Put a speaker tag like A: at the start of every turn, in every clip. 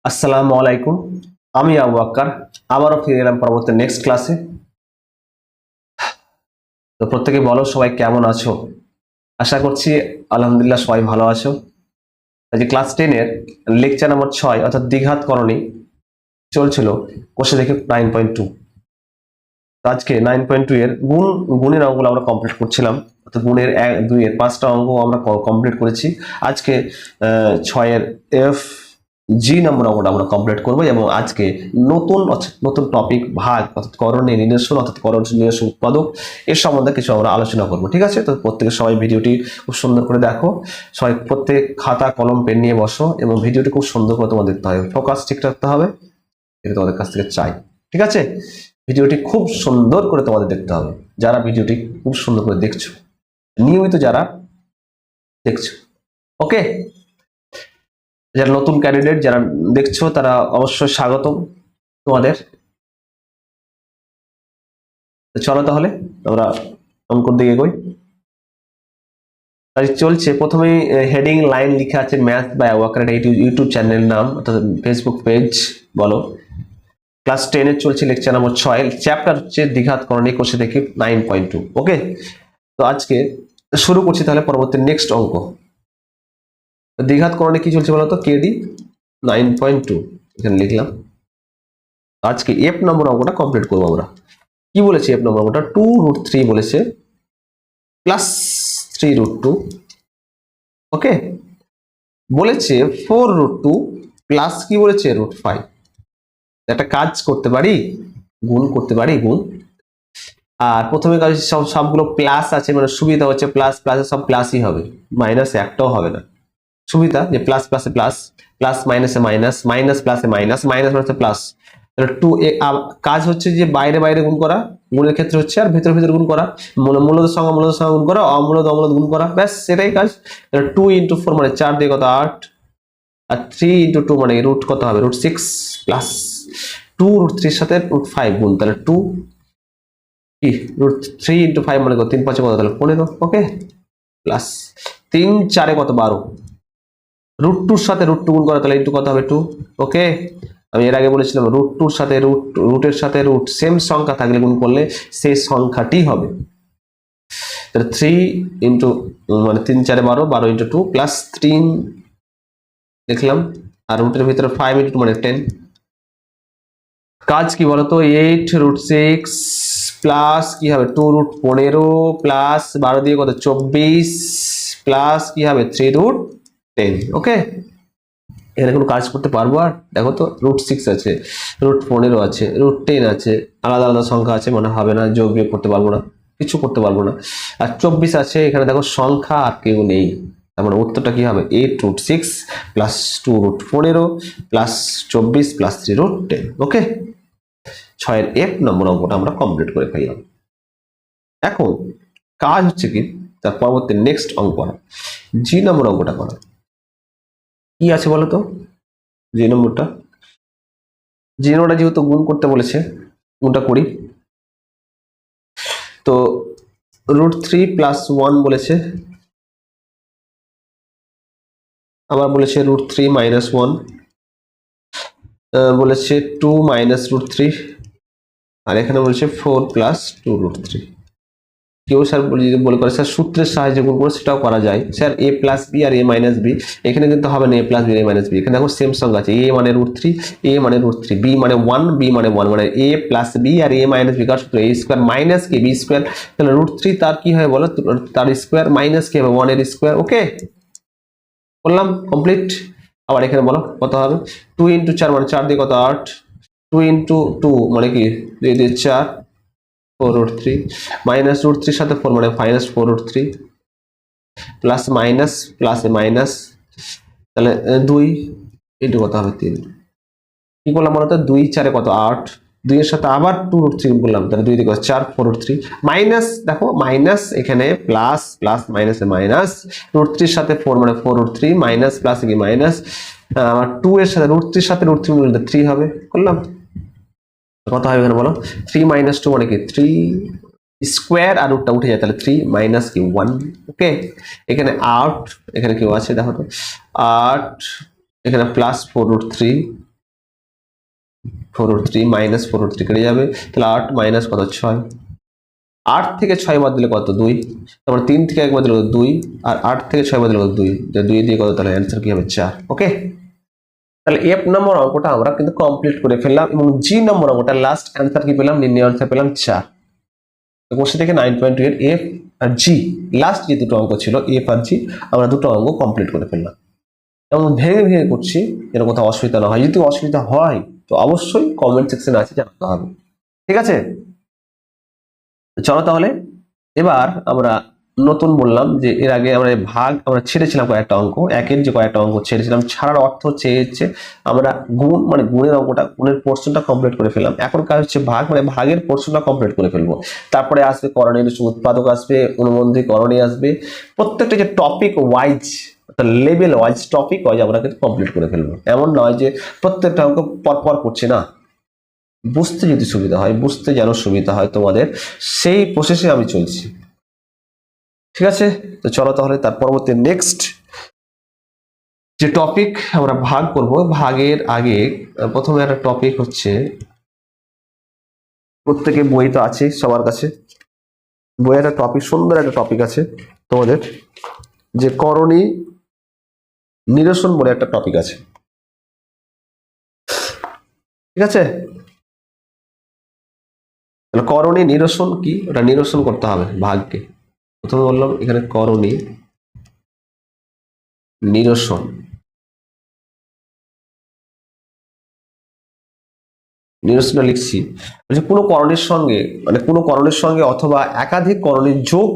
A: আসসালামু আলাইকুম। আমি আবু আক্কার আবারও ফিরে এলাম পরবর্তী নেক্সট ক্লাসে। তো প্রত্যেকে বলো সবাই কেমন আছো? আশা করছি আলহামদুলিল্লাহ সবাই ভালো আছো। আজকে ক্লাস 10 এর লেকচার নম্বর 6 অর্থাৎ দ্বিঘাত করণী চলছিল, কোষে দেখে 9.2। তো আজকে 9.2 এর গুণের অঙ্কগুলো আমরা কমপ্লিট করছিলাম, অর্থাৎ গুণের 1 2 এর 5টা অঙ্ক আমরা কমপ্লিট করেছি। আজকে 6 এর এফ জি নম্বর অঙ্কটা আমরা কমপ্লিট করবো এবং আজকে নতুন টপিক ভাগ অর্থাৎ করণীয় নির্দেশন অর্থাৎ করণীয় নির্দেশন উৎপাদক এর সম্বন্ধে কিছু আমরা আলোচনা করবো। ঠিক আছে, তো প্রত্যেকে সবাই ভিডিওটি খুব সুন্দর করে দেখো। সবাই প্রত্যেক খাতা কলম পেন নিয়ে বসো এবং ভিডিওটি খুব সুন্দর করে তোমাদের দেখতে হবে, ফোকাস ঠিক রাখতে হবে, এটা তোমাদের কাছ থেকে চাই। ঠিক আছে, ভিডিওটি খুব সুন্দর করে তোমাদের দেখতে হবে, যারা ভিডিওটি খুব সুন্দর করে দেখছো, নিয়মিত যারা দেখছো। ওকে, যারা নতুন ক্যান্ডিডেট যারা দেখছো তারা অবশ্যই স্বাগতম তোমাদের। চলো তাহলে আমরা অঙ্কর দিকে এগোই। চলছে, প্রথমেই হেডিং লাইন লিখা আছে ম্যাথ বাই আবু আক্কার, এটা ইউটিউব চ্যানেলের নাম অর্থাৎ ফেসবুক পেজ বলো। ক্লাস 10 এর চলছে লেকচার নম্বর 6, চ্যাপ্টার হচ্ছে দ্বিঘাত করণী, কোষে দেখি 9.2। ওকে, তো আজকে শুরু করছি তাহলে পরবর্তী নেক্সট অঙ্ক। দ্বিঘাত করণে কি চলছে বলতো, কেডি 9.2 এখানে লিখলাম। আজকে এফ নম্বর অঙ্কটা কমপ্লিট করবো আমরা। কি বলেছে এফ নম্বর অঙ্কটা, 2√3 বলেছে প্লাস 3√2। ওকে, বলেছে 4√2 প্লাস কি বলেছে √5। একটা কাজ করতে পারি, গুণ করতে পারি, গুণ। আর প্রথমে কাজ সবগুলো প্লাস আছে, মানে সুবিধা হচ্ছে প্লাস প্লাসে সব প্লাসই হবে, মাইনাস একটাও হবে না। সুবিধা যে প্লাস প্লাসে প্লাস, প্লাস মাইনাসে মাইনাস, মাইনাস প্লাসে মাইনাস, মাইনাস প্লাসে প্লাস। টু কাজ হচ্ছে যে বাইরে বাইরে গুণ করা, গুণের ক্ষেত্রে হচ্ছে, আর ভেতর ভেতর গুণ করা, মূলদ সঙ্গে গুণ করা, অমূলদ গুণ করা, ব্যাস সেটাই কাজ। 2 × 4 মানে 4 দিয়ে কত 8, আর 3 × 2 মানে রুট কত হবে √6 প্লাস 2√3 সাথে √5 গুণ, তাহলে 2 কি √3 × 5 মানে কত 3 5 কত, তাহলে 15। ওকে, প্লাস 3 4 কত 12, √2 সাথে √2 গুণ করা, তাহলে ইনটু কত হবে 2। ওকে, আমি এর আগে বলেছিলাম √2 সাথে রুটের সাথে রুট সেম সংখ্যা থাকলে গুণ করলে সেই সংখ্যাটি হবে। তাহলে 3 ইনটু মানে 3 4 12, 12 × 2 প্লাস 3 লিখলাম, আর রুটের ভিতরে 5 × 2 মানে 10। কাজ কি বলতো, 8√6 প্লাস কি হবে 2√15 প্লাস 12 দিয়ে কত 24 প্লাস কি হবে 3√10। ওকে, এখানে কোনো কাজ করতে পারবো? আর দেখো তো √6 আছে, √15 আছে, √10 আছে, আলাদা আলাদা সংখ্যা আছে, মনে হবে না, যোগ বিয়োগ করতে পারবো না, কিছু করতে পারবো না। আর 24 আছে, এখানে দেখো সংখ্যা আর কেউ নেই, তার মানে উত্তরটা কি হবে 8√6 প্লাস 2√15 প্লাস 24 প্লাস 3√10। ওকে, 6 এর এক নম্বর অঙ্কটা আমরা কমপ্লিট করে ফেললাম। এখন কাজ হচ্ছে কি, তার পরবর্তী নেক্সট অঙ্ক করা, জি নম্বর অঙ্কটা করা। কি আছে বলতো জি নম্বরটা, জি নম্বরটা যেহেতু গুণ করতে বলেছে, গুণটা করি। তো √3 প্লাস 1 বলেছে, আবার বলেছে √3 মাইনাস 1, বলেছে 2 মাইনাস √3, আর এখানে বলেছে 4 প্লাস 2√3। কেউ স্যার বলে করে স্যার সূত্রের সাহায্যে গুণ করে, সেটাও করা যায় স্যার। a প্লাস বি আর a মাইনাস বি, এখানে কিন্তু হবে না a plus B a minus B, এখানে দেখো সেম সংখ্যা আছে, a মানে √3, a মানে √3, b মানে 1, b মানে 1, মানে a প্লাস বি আর a মাইনাস বি কার সূত্র a স্কোয়ার মাইনাস কি b স্কোয়ার, তাহলে √3 তার কি হয় বলো, তার স্কোয়ার মাইনাস কি হবে 1 এর স্কোয়ার। ওকে, করলাম কমপ্লিট। আবার এখানে বলো কত হবে, 2 × 4 মানে 4 দিয়ে কত 8, 2 × 2 মানে কি 2 দিয়ে 4, 4√3 মাইনাস √3 সাথে 4 মানে মাইনাস 4√3 প্লাস মাইনাস প্লাসে মাইনাস, তাহলে 2 ইন্টু কত হবে 3। কি করলাম বলতো, 2 4 কত 8, 2 এর সাথে আবার 2√3 করলাম, তাহলে 2 দিয়ে 4 4√3 মাইনাস, দেখো মাইনাস এখানে প্লাস প্লাস মাইনাসে মাইনাস, √3 সাথে 4 মানে 4√3 মাইনাস প্লাস কি মাইনাস, আমার 2 এর সাথে √3 সাথে √3 মিললে 3 হবে। করলাম কত হবে এখানে বলো, 3 মাইনাস 2 মানে কি 3 স্কোয়ার, আর রুটটা উঠে যায়, তাহলে 3 মাইনাস কি 1। ওকে, এখানে 8, এখানে কেউ আছে দেখো তো 8, এখানে প্লাস 4√3 4√3 মাইনাস 4√3 কেটে যাবে, তাহলে 8 মাইনাস কত 6, 8 থেকে 6 বাদ দিলে কত 2, তারপর 3 থেকে 1 বাদ দিলে কত 2, আর 8 থেকে 6 বাদ দিলে কত 2, 2 দিয়ে কত, তাহলে অ্যান্সার কি হবে 4। ওকে, তাহলে এফ নম্বর অঙ্কটা আমরা কিন্তু কমপ্লিট করে ফেললাম, এবং জি নম্বর অঙ্কটা লাস্ট অ্যান্সার কি পেলাম, নির্ণয় অ্যান্সার পেলাম 4। তো কোশ্চেন থেকে 9.2 এর এফ আর জি লাস্ট যে দুটো অঙ্ক ছিল এফ আর জি, আমরা দুটো অঙ্ক কমপ্লিট করে ফেললাম। এবং ভেঙে ভেঙে করছি যেন কোথাও অসুবিধা না হয়, যদি অসুবিধা হয় তো অবশ্যই কমেন্ট সেকশনে আছে জানাতে হবে, ঠিক আছে। চলো তাহলে এবার আমরা নতুন বললাম যে এর আগে আমরা ভাগ আমরা ছেড়েছিলাম কয়েকটা অঙ্ক, একের যে কয়েকটা অঙ্ক ছেড়েছিলাম, ছাড়ার অর্থ হচ্ছে আমরা গুণ মানে গুণের অঙ্কটা, গুণের পোর্শনটা কমপ্লিট করে ফেললাম। এখন কাজ হচ্ছে ভাগ মানে ভাগের পোর্শনটা কমপ্লিট করে ফেলবো। তারপরে আসবে করণীয় উৎপাদক আসবে, অনুবন্ধী করণীয় আসবে, প্রত্যেকটা যে topic wise level wise topic wise আমরা কিন্তু কমপ্লিট করে ফেলবো। এমন নয় যে প্রত্যেকটা অঙ্ক পরপর করছি না, বুঝতে যদি সুবিধা হয়, বুঝতে যেন সুবিধা হয় তোমাদের, সেই প্রসেসে আমি চলছি, ঠিক আছে। তো চলো তাহলে তার পরবর্তী নেক্সট যে টপিক আমরা ভাগ করব, ভাগের আগে প্রথমে একটা টপিক হচ্ছে, প্রত্যেকে বই তো আছে সবার কাছে, বইয়ে একটা টপিক, সুন্দর একটা টপিক আছে তোমাদের, যে করণী নিরসন বলে একটা টপিক আছে, ঠিক আছে। করণী নিরসন কি, ওটা নিরসন করতে হবে ভাগকে। প্রথমে বললাম এখানে করণী নিরসন, নিরসনটা লিখছি যে কোনো করণের সঙ্গে মানে কোনো করণের সঙ্গে অথবা একাধিক করণের যোগ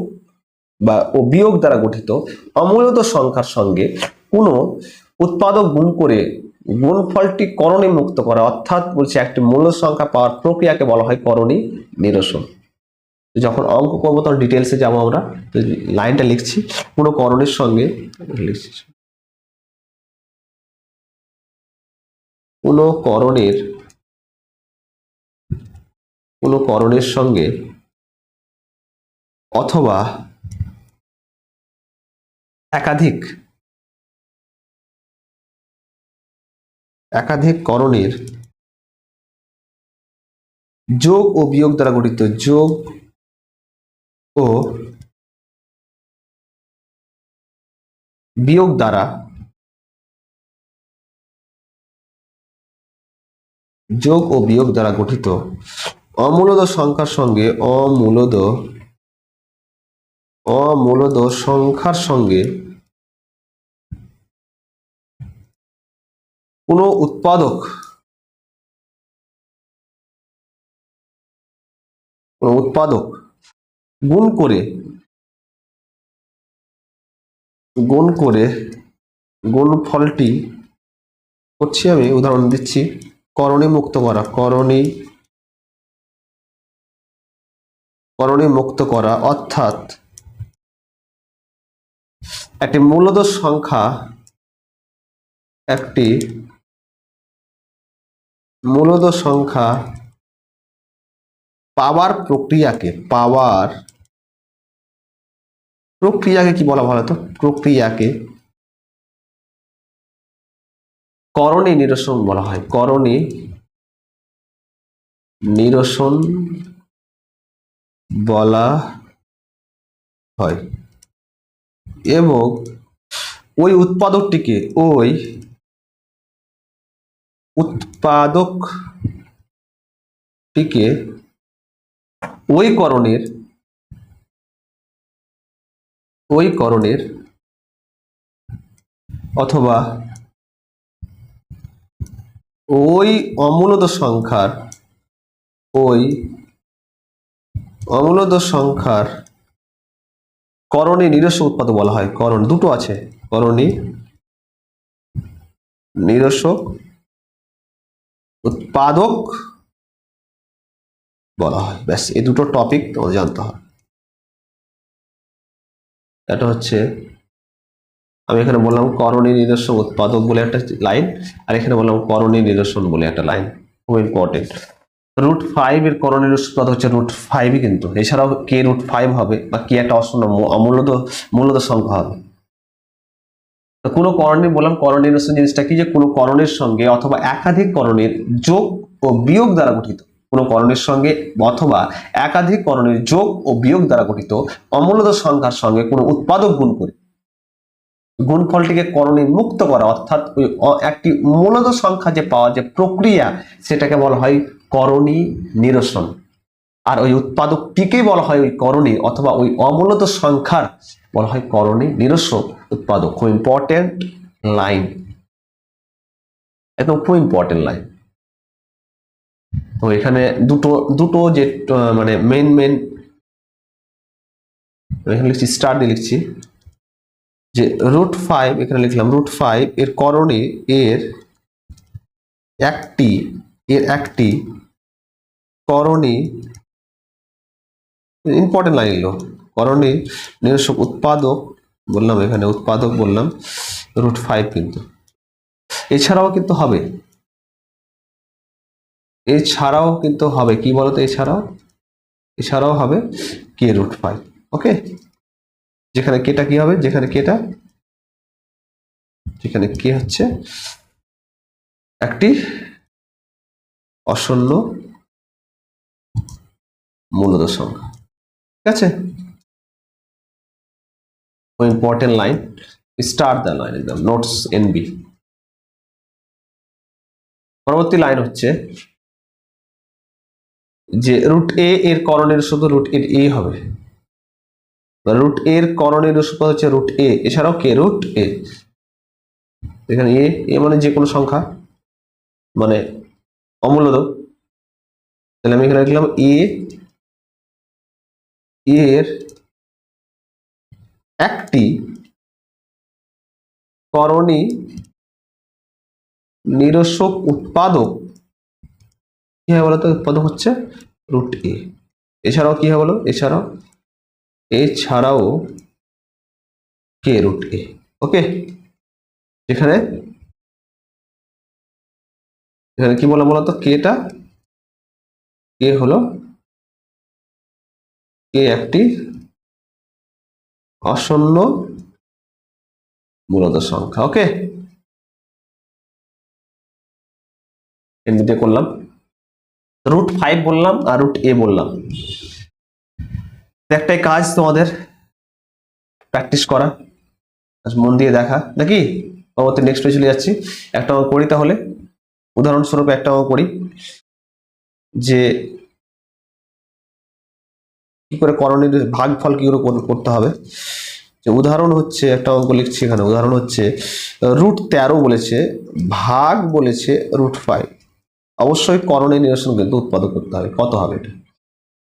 A: বা ও বিয়োগ দ্বারা গঠিত অমূলত সংখ্যার সঙ্গে কোনো উৎপাদক গুণ করে গুণফলটি করণে মুক্ত করা, অর্থাৎ বলছে একটি মূল সংখ্যা পাওয়ার প্রক্রিয়াকে বলা হয় করণী নিরসন। যখন অঙ্ক করবো তখন ডিটেলসে যাবো আমরা। লাইনটা লিখছি, কোনো করণের সঙ্গে লিখছি, কোনো করণের সঙ্গে অথবা একাধিক করণের যোগ ও বিয়োগ দ্বারা গঠিত, যোগ ও বিয়োগ দ্বারা গঠিত অমূলদ সংখ্যার সঙ্গে অমূলদ সংখ্যার সঙ্গে কোনো উৎপাদক গুণ করে গুণফলটি করছি, আমি উদাহরণ দিচ্ছি, করণী মুক্ত করা, অর্থাৎ একটি মূলদ সংখ্যা পাওয়ার প্রক্রিয়াকে কি বলা ভালো, তো প্রক্রিয়াকে করণী নিরসন বলা হয়, করণী নিরসন বলা হয়। এবং ওই উৎপাদকটিকে ওই করণের অথবা ওই অমূলদ সংখ্যার করণী নিরসক উৎপাদক বলা হয়। করণ দুটো আছে, করণী নিরসক উৎপাদক বলা হয়। ব্যাস, এই দুটো টপিক তোমাদের জানতে হবে। এটা হচ্ছে, আমি এখানে বললাম করণী নিরসন উৎপাদক বলে একটা লাইন, আর এখানে বললাম করণী নিরসন বলে একটা লাইন, খুব ইম্পর্টেন্ট। √5 এর করণী নিরসন উৎপাদক হচ্ছে √5, কিন্তু এছাড়াও কে √5 হবে বা কি একটা মূলদ সংখ্যা হবে। কোনো করণী বললাম, করণী নিরসন জিনিসটা কি, যে কোনো করণের সঙ্গে অথবা একাধিক করণের যোগ ও বিয়োগ দ্বারা গঠিত কোনো করণের সঙ্গে অথবা একাধিক করণের যোগ ও বিয়োগ দ্বারা গঠিত অমূলদ সংখ্যার সঙ্গে কোনো উৎপাদক গুণ করে গুণফলটিকে করণে মুক্ত করা, অর্থাৎ ওই একটি মূলদ সংখ্যা যে পাওয়া যে প্রক্রিয়া সেটাকে বলা হয় করণী নিরসন। আর ওই উৎপাদকটিকেই বলা হয় ওই করণী অথবা ওই অমূলদ সংখ্যার বলা হয় করণী নিরসন উৎপাদক। খুব ইম্পর্টেন্ট লাইন, একদম খুব ইম্পর্টেন্ট লাইন। তো এখানে দুটো দুটো যে মানে মেন এখানে লিখছি, স্টার দিয়ে লিখছি যে √5, এখানে লিখলাম √5 এর করণে এর একটি করণে, ইম্পর্টেন্ট লাইন এলো, করণে নিরসক উৎপাদক বললাম, এখানে উৎপাদক বললাম √5 কিন্তু এছাড়াও কিন্তু হবে, কি বলতো, এছাড়াও হবে k √5। ওকে, যেখানে কেটা কি হবে, যেখানে কে হচ্ছে একটি অশূন্য মূলদ সংখ্যা। ঠিক আছে, important line, start the line, একদম নোটস এনবি। পরবর্তী লাইন হচ্ছে যে √a এর করণের শুধু √a হবে, √a এর করণের সূত্র হচ্ছে √a, এছাড়াও কে √a, এখানে a মানে যে কোনো সংখ্যা, মানে অমূলদ। তাহলে আমি এখানে লিখলাম a এর একটি করণী নিরসক উৎপাদক কি হয় বলতো, উৎপাদক হচ্ছে √a। এছাড়াও কি হয় বলো, এছাড়াও k √a। ওকে, এখানে কি বললাম বলতো, কে হলো একটি অশূন্য মূলদ সংখ্যা। ওকে, এমনিতে করলাম, √5 বললাম আর √a বললাম। একটাই কাজ তোমাদের প্র্যাকটিস করা, মন দিয়ে দেখা, নাকি? পরবর্তী নেক্সট চলে যাচ্ছি। একটা অঙ্ক করি তাহলে, উদাহরণস্বরূপ একটা অঙ্ক করি যে কি করে করণীর ভাগফল কি করে করতে হবে। যে উদাহরণ হচ্ছে, একটা অঙ্ক লিখছি এখানে, উদাহরণ হচ্ছে √13 বলেছে, ভাগ বলেছে √5। অবশ্যই করণীয় নিরসন কিন্তু উৎপাদক করতে হবে। কত হবে এটা,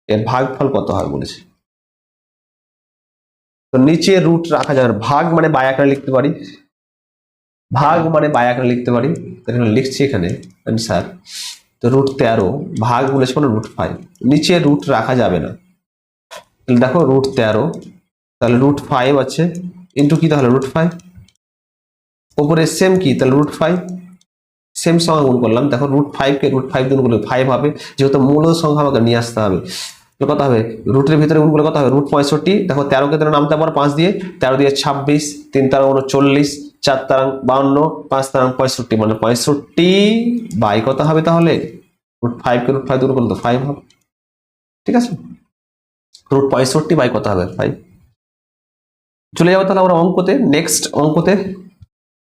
A: এর ভাগফল কত হয় বলেছে। তো নিচে রুট রাখা যাবে, ভাগ মানে বাই আকারে লিখতে পারি, এখানে লিখছি এখানে অ্যান্সার। তো √13 ভাগ বলেছে মানে √5, নিচে রুট রাখা যাবে না। দেখো √13, তাহলে √5 আছে ইন্টু কি, তাহলে √5 উপরে সেম কি, তাহলে √5 সেম সংখ্যা গুণ করলাম। দেখো √5 কে √5 গুণ করলে 5 হবে, যেহেতু মূল সংখ্যা আমাকে নিয়ে আসতে হবে। কত হবে, রুটের ভিতরে গুণ করলে কত হবে, √65। দেখো 13 কে নামতে পারো 5 দিয়ে, 13 দিয়ে 26, 3 13 39, 4 13 52, 5 13 65, মানে 65 বাই কত হবে তাহলে, √5 কে √5 গুণ করলে তো 5 হবে। ঠিক আছে, √65 বাই কত হবে, 5। চলে যাবো তাহলে আমরা অঙ্কতে, নেক্সট অঙ্কতে।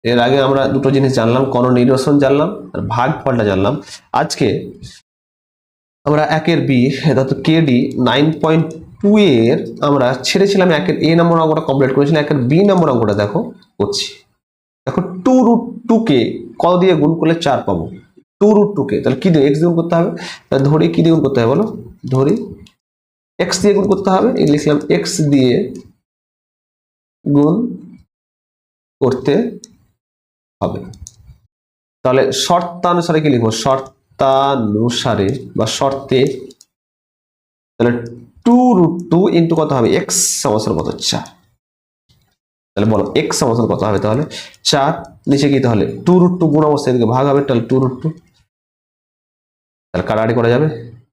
A: এর আগে আমরা দুটো জিনিস জানলাম, করণ নিরসন জানলাম আর ভাগফলটা জানলাম। আজকে আমরা একের বি অর্থাৎ কেডি 9.2 এর আমরা ছেড়েছিলাম, একের এ নম্বর অঙ্কটা কমপ্লিট করেছিলাম, একের বি নম্বর অঙ্কটা দেখো করছি। দেখো 2√2 কে কত দিয়ে গুণ করলে 4 পাবো, 2√2 কে তাহলে কি দিয়ে, এক্স দিয়ে গুণ করতে হবে। তাহলে ধরি কি দিয়ে গুণ করতে হবে বলো, ধরি এক্স দিয়ে গুণ করতে হবে। এই লিখলাম এক্স দিয়ে গুণ করতে হবে। তাহলে শর্তানুসারে কি লিখবো, শর্তানুসারে বা শর্তে, তাহলে 2√2 ইন্টু কত হবে, এক্স সমান কত, 4। তাহলে বলো এক্স সমান কত হবে, তাহলে 4। নিচে কি, তাহলে 2√2 গুণ অবস্থায় এদিকে ভাগ হবে, তাহলে 2√2, তাহলে কাটাকাটি করা যাবে।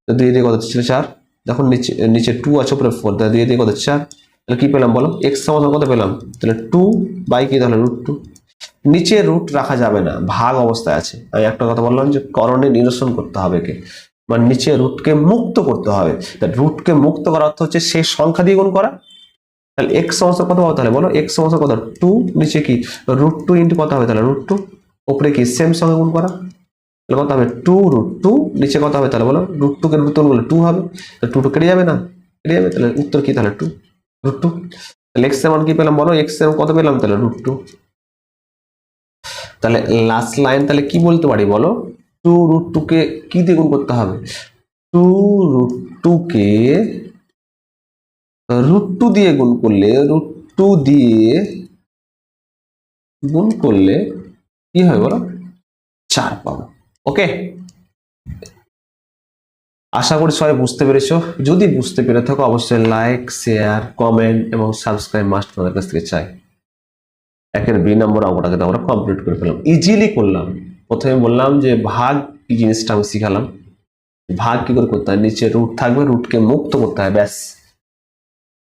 A: তো 2 দিয়ে কত ছিল 4, দেখো নিচে 2 আছে উপরে 4, তাহলে 2 দিয়ে কত 4। তাহলে কি পেলাম বলো, এক্স সমান কত পেলাম, তাহলে 2 বাই কি, তাহলে √2। নিচে রুট রাখা যাবে না, ভাগ অবস্থায় আছে। আমি একটা কথা বললাম যে করণে নিরসন করতে হবে কে, মানে নিচে রুটকে মুক্ত করতে হবে। রুটকে মুক্ত করার অর্থ হচ্ছে সেই সংখ্যা দিয়ে গুণ করা। তাহলে এক্স সমস্যা কত হবে, তাহলে বলো এক্স সমস্যা কত, 2, নিচে কি √2 ইন্টু কত হবে, তাহলে √2, উপরে কি সেম সঙ্গে গুণ করা, তাহলে কত হবে 2√2, নিচে কত হবে, তাহলে বলো √2 কে √2 বলে 2 হবে, তো 2 কেটে যাবে না, কেটে যাবে, তাহলে উত্তর কি, তাহলে 2√2। তাহলে এক্স এর মান কি পেলাম বলো, এক্স এর মান কত পেলাম, তাহলে √2। তাহলে লাস্ট লাইন তাহলে কি বলতে পারি বলো, 2√2 কে কি দিয়ে গুণ করতে হবে, 2√2 কে √2 দিয়ে গুণ করলে, √2 দিয়ে গুণ করলে কি হয় বলো, 4 পাবো। ওকে, আশা করি সবাই বুঝতে পেরেছো। যদি বুঝতে পেরে থাকো অবশ্যই লাইক, শেয়ার, কমেন্ট এবং সাবস্ক্রাইব মাস্ট তোমাদের কাছ থেকে চাই। একের বি নম্বর অঙ্কটাকে আমরা কমপ্লিট করে ফেললাম, ইজিলি করলাম। প্রথমে বললাম যে ভাগ কি জিনিসটা আমি শিখালাম, ভাগ কি করে করতে হয়, নিচে রুট থাকবে, রুটকে মুক্ত করতে হয়, ব্যাস।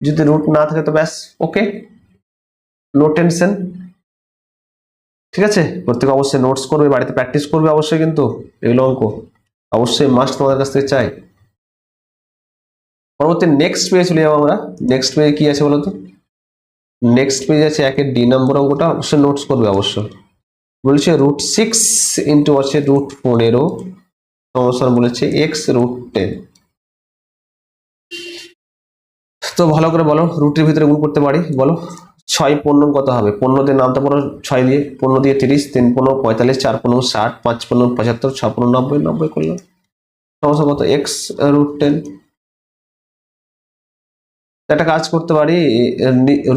A: যদি রুট না থাকে তো ব্যাস, ওকে, নো টেনশন। ঠিক আছে, প্রত্যেকে অবশ্যই নোটস করবে, বাড়িতে প্র্যাকটিস করবে অবশ্যই, কিন্তু এগুলো অঙ্ক অবশ্যই মাস্ট তোমাদের কাছ থেকে চাই। পরবর্তী নেক্সট পেজে চলে যাবো আমরা। নেক্সট পেজে কি আছে বলতো, নেক্সট পেজ আছে একের ডি নম্বর অঙ্কটা, অবশ্যই নোটস করবে অবশ্যই। বলছে √6 ইন্টু আছে √15 সমস্যা বলেছে x√10। তো ভালো করে বলো, রুটের ভিতরে গুণ করতে পারি, বলো 6 15 কত হবে, 15 দিয়ে নামতে পারো 6 দিয়ে, 15 দিয়ে 30, 3 15 45, 4 15 60, 5 15 75, 6 15 90, 90 করলাম, সমস্যা কত x√10। একটা কাজ করতে পারি,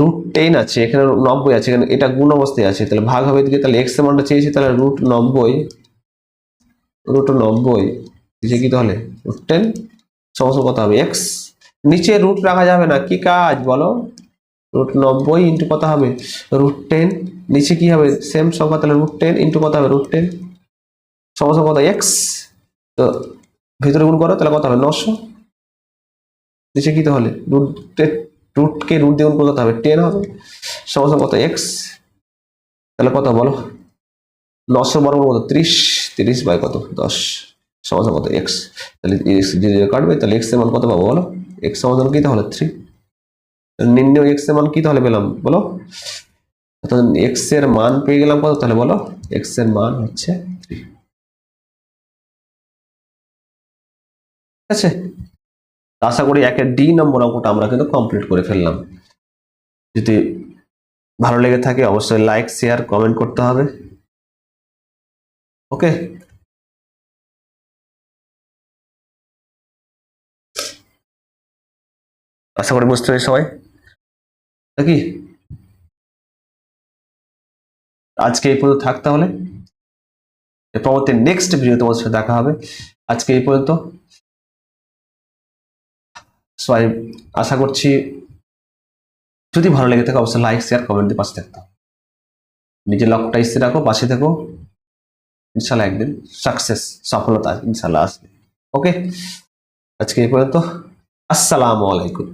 A: √10 আছে এখানে, 90 আছে এখানে, এটা গুণ অবস্থায় আছে, তাহলে ভাগ হবে এদিকে, তাহলে x এর মানটা চেয়েছি, তাহলে √90, √90 নিচে কি তাহলে √10, সমস্যা কত হবে x, নিচে রুট রাখা যাবে না, কি কাজ বলো, √90 ইন্টু কত হবে √10, নিচে কি হবে সেম সংখ্যা, তাহলে √10 ইন্টু কত হবে √10, সমস্যা কত x, তো ভিতরে গুণ করো, তাহলে কত হবে 900, নিচে কি তাহলে রুটকে রুট দিয়ে গুণ করতে হবে 10 হবে, সমস্যা কত x, তাহলে কত বলো 900 বর্গ কত 30, 30 বাই কত 10, সমস্যা কত x, তাহলে x দিয়ে কাটবে, তাহলে x এর মান কত পাবো বলো, x সমাধান কি তাহলে 3, নির্ণয় x এর মান কি তাহলে পেলাম বলো, x এর মান পেয়ে গেলাম কত, তাহলে বলো x এর মান হচ্ছে 3। ঠিক আছে, আশা করি একের ডি নম্বর অঙ্কটা আমরা কিন্তু কমপ্লিট করে ফেললাম। যদি ভালো লেগে থাকে অবশ্যই লাইক, শেয়ার, কমেন্ট করতে হবে। ওকে, আশা করি বুঝতে পেরেছি সবাই নাকি। আজকে এই পর্যন্ত থাক, তাহলে পরবর্তী নেক্সট ভিডিও তোমার সাথে দেখা হবে। আজকে এই পর্যন্ত সবাই, আশা করছি যদি ভালো লেগে থাকে অবশ্যই লাইক, শেয়ার, কমেন্ট দিয়ে পাশে থাকতে হবে। নিজের লক্ষ্যটা স্থির রাখো, পাশে থাকো, ইনশাল্লাহ একদিন সাকসেস, সফলতা ইনশাল্লাহ আসবে। ওকে, আজকে এই পর্যন্ত, আসসালামু আলাইকুম।